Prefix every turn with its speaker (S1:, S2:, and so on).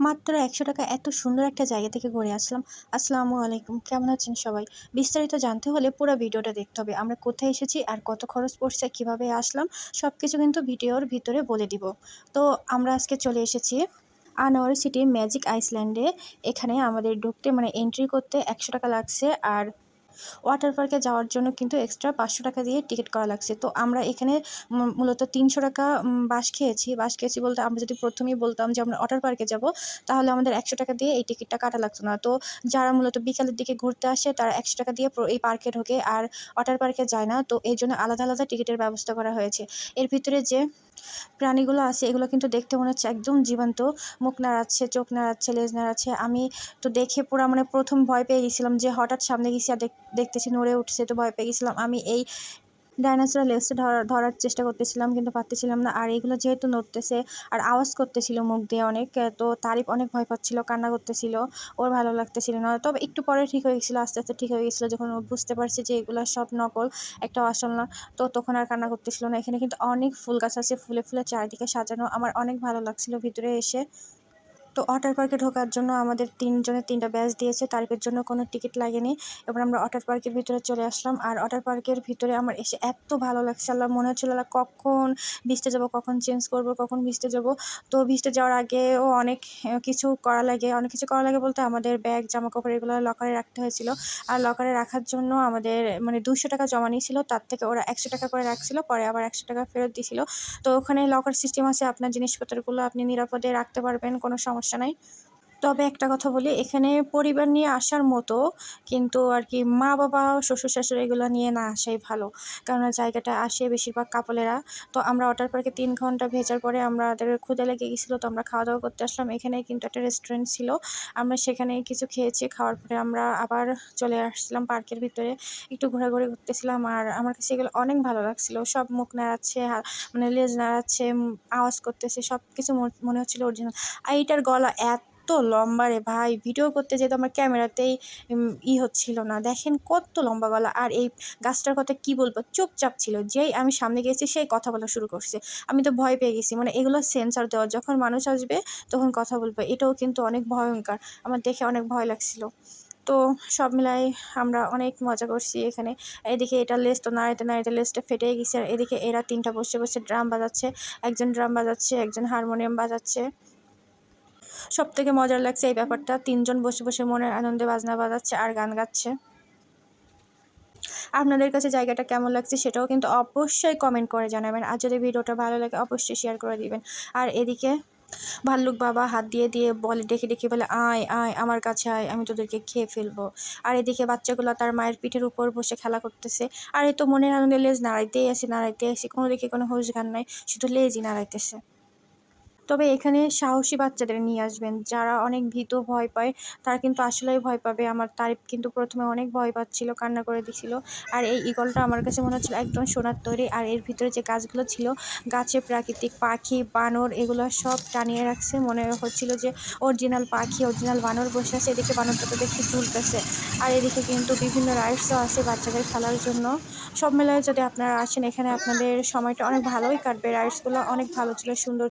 S1: মাত্র ১০০ টাকা এত সুন্দর একটা জায়গা থেকে ঘুরে আসলাম। আসসালামু আলাইকুম। কেমন আছেন সবাই? বিস্তারিত জানতে হলে পুরো ভিডিওটা দেখতে হবে। আমরা কোথায় এসেছি আর কত খরচ পড়ছে, কিভাবে আসলাম সবকিছু কিন্তু ভিডিওর ভিতরে বলে দিব। তো আমরা আজকে চলে এসেছি আনোয়ারা সিটি ম্যাজিক আইসল্যান্ডে। এখানে আমাদের ঢুকতে মানে এন্ট্রি করতে ১০০ টাকা লাগছে, আর ওয়াটার পার্কে যাওয়ার জন্য কিন্তু এক্সট্রা ৫০০ টাকা দিয়ে টিকিট করা লাগছে। তো আমরা এখানে মূলত ৩০০ টাকা বাঁশ খেয়েছি। বাঁশ খেয়েছি বলতে আমরা যদি প্রথমেই বলতাম যে আমরা ওয়াটার পার্কে যাব, তাহলে আমাদের ১০০ টাকা দিয়ে এই টিকিটটা কাটা লাগতো না। তো যারা মূলত বিকালের দিকে ঘুরতে আসে তারা ১০০ টাকা দিয়ে এই পার্কে ঢোকে, আর ওয়াটার পার্কে যায় না। তো এই জন্য আলাদা আলাদা টিকিটের ব্যবস্থা করা হয়েছে। এর ভিতরে যে প্রাণীগুলো আছে এগুলো কিন্তু দেখতে মনে হচ্ছে একদম জীবন্ত। মুখ নাড়াচ্ছে, চোখ নাড়াচ্ছে, লেজ নাড়াচ্ছে। আমি তো দেখে পুরা মানে প্রথম ভয় পেয়ে গেছিলাম যে হঠাৎ সামনে গেছি আর দেখতেছি নড়ে উঠছে, তো ভয় পেয়ে গেছিলাম। আমি এই ডাইনোসরের লেজটা ধরার চেষ্টা করতেছিলাম কিন্তু পারতেছিলাম না। আর এগুলো যেহেতু নড়তেছে আর আওয়াজ করতেছিল মুখ দিয়ে অনেক, তো তারিফ অনেক ভয় পাচ্ছিল, কান্না করতেছিল, ওর ভালো লাগতেছিল না। তবে একটু পরে ঠিক হয়ে গেছিলো, আস্তে আস্তে ঠিক হয়ে গেছিলো যখন ও বুঝতে পারছে যে এগুলো সব নকল, একটা আসল না। তো তখন আর কান্না করতেছিল না। এখানে কিন্তু অনেক ফুল গাছ আছে, ফুলে ফুলে চারিদিকে সাজানো। আমার অনেক ভালো লাগছিল ভিতরে এসে। তো ওয়াটার পার্কে ঢোকার জন্য আমাদের ৩ জনের ৩টা ব্যাচ দিয়েছে, তারিফের জন্য কোনো টিকিট লাগেনি। এবার আমরা ওয়াটার পার্কের ভিতরে চলে আসলাম। আর ওয়াটার পার্কের ভিতরে আমার এসে এত ভালো লাগছে, আল্লাহ মনে হচ্ছিল আল্লাহ কখন ভিজতে যাব, কখন চেঞ্জ করব, কখন ভিজতে যাব। তো ভিজতে যাওয়ার আগেও অনেক কিছু করা লাগে, অনেক কিছু করা লাগে বলতে আমাদের ব্যাগ, জামাকাপড় এগুলো লকারে রাখতে হয়েছিল। আর লকারে রাখার জন্য আমাদের মানে ২০০ টাকা জমা নিয়েছিল, তার থেকে ওরা ১০০ টাকা করে রাখছিল, পরে আবার ১০০ টাকা ফেরত দিয়েছিল। তো ওখানে লকার সিস্টেম আছে, আপনার জিনিসপত্রগুলো আপনি নিরাপদে রাখতে পারবেন, কোনো সমস্যা নাই। তবে একটা কথা বলি, এখানে পরিবার নিয়ে আসার মতো, কিন্তু আর কি মা-বাবা, শ্বশুর-শাশুড়ি এগুলো নিয়ে না আসাই ভালো। কেননা জায়গাটা আসে বেশিরভাগ কাপলেরা। তো আমরা ওয়াটার পার্কে ৩ ঘন্টা ভেজার পরে আমাদের ক্ষুধা লেগে গেছিলো, তো আমরা খাওয়া-দাওয়া করতে আসলাম। এখানেই কিন্তু একটা রেস্টুরেন্ট ছিল। আমরা সেখানেই কিছু খেয়েছি। খাওয়ার পরে আমরা আবার চলে আসছিলাম পার্কের ভিতরে। একটু ঘোরাঘুরি করতেছিলাম, আর আমার কাছে এগুলো অনেক ভালো লাগছিল। সব মুখ নাড়াচ্ছে, মানে লেজ নাড়াচ্ছে, আওয়াজ করতেছে। সবকিছু মনে হচ্ছিল অরিজিনাল। আর এইটার গলা এত লম্বা রে ভাই! ভিডিও করতে যেহেতু আমার ক্যামেরাতেই হচ্ছিল না। দেখেন কত লম্বা গলা। আর এই গাছটার কথা কি বলবো? চুপচাপ ছিল। যেই আমি সামনে গেছি সেই কথা বলা শুরু করছে। আমি তো ভয় পেয়ে গেছি। মানে এগুলো সেন্সর দেওয়া। যখন মানুষ আসবে তখন কথা বলবে। এটাও কিন্তু অনেক ভয়ংকর। আমার দেখে অনেক ভয় লাগছিল। তো সব মিলায় আমরা অনেক মজা করছি এখানে। এদিকে এটার লেজ তো নাড়াইতে, নাড়াইতে লেজটা ফেটেই গেছে। আর এদিকে এরা ৩ টা বসে, বসে ড্রাম বাজাচ্ছে। একজন ড্রাম বাজাচ্ছে, একজন হারমোনিয়াম বাজাচ্ছে। সবথেকে মজার লাগছে এই ব্যাপারটা, ৩ জন বসে, বসে মনের আনন্দে বাজনা বাজাচ্ছে আর গান গাচ্ছে। আপনাদের কাছে জায়গাটা কেমন লাগছে সেটাও কিন্তু অবশ্যই কমেন্ট করে জানাবেন। আর যদি ভিডিওটা ভালো লাগে অবশ্যই শেয়ার করে দিবেন। আর এদিকে ভাল্লুক বাবা হাত দিয়ে দিয়ে বলে, ডেকে ডেকে বলে, "আয়, আয় আমার কাছে আয়, আমি তোদেরকে খেয়ে ফেলবো।" আর এদিকে বাচ্চাগুলো তার মায়ের পিঠের উপর বসে খেলা করতেছে। আর এই তো মনের আনন্দে লেজ নাড়াইতেই আসি, নাড়াইতেই আসি। কোনো দিকে কোনো হুঁশ জ্ঞান নাই, শুধু লেজই নাড়াইতেছে। তবে এখানে সাহসী বাচ্চাদের নিয়ে আসবেন। যারা অনেক ভীতু, ভয় পায়, তারা কিন্তু আসলেই ভয় পাবে। আমার তারিফ কিন্তু প্রথমে অনেক ভয় পাচ্ছিল, কান্না করে দিছিল। আর এই ঈগলটা আমার কাছে মনে হচ্ছিল একদম সোনার তৈরি। আর এর ভিতরে যে গাছগুলো ছিল, গাছে প্রাকৃতিক পাখি, বানর এগুলো সব টানিয়ে রাখছে। মনে হচ্ছিল যে অরিজিনাল পাখি, অরিজিনাল বানর বসে আছে। এদিকে বানরটা তো দেখতে ঝুলতেছে। আর এদিকে কিন্তু বিভিন্ন রাইডসও আছে বাচ্চাদের খেলার জন্য। সব মিলায়ে যদি আপনারা আসেন এখানে, আপনাদের সময়টা অনেক ভালোই কাটবে। রাইডসগুলো অনেক ভালো ছিল, সুন্দর।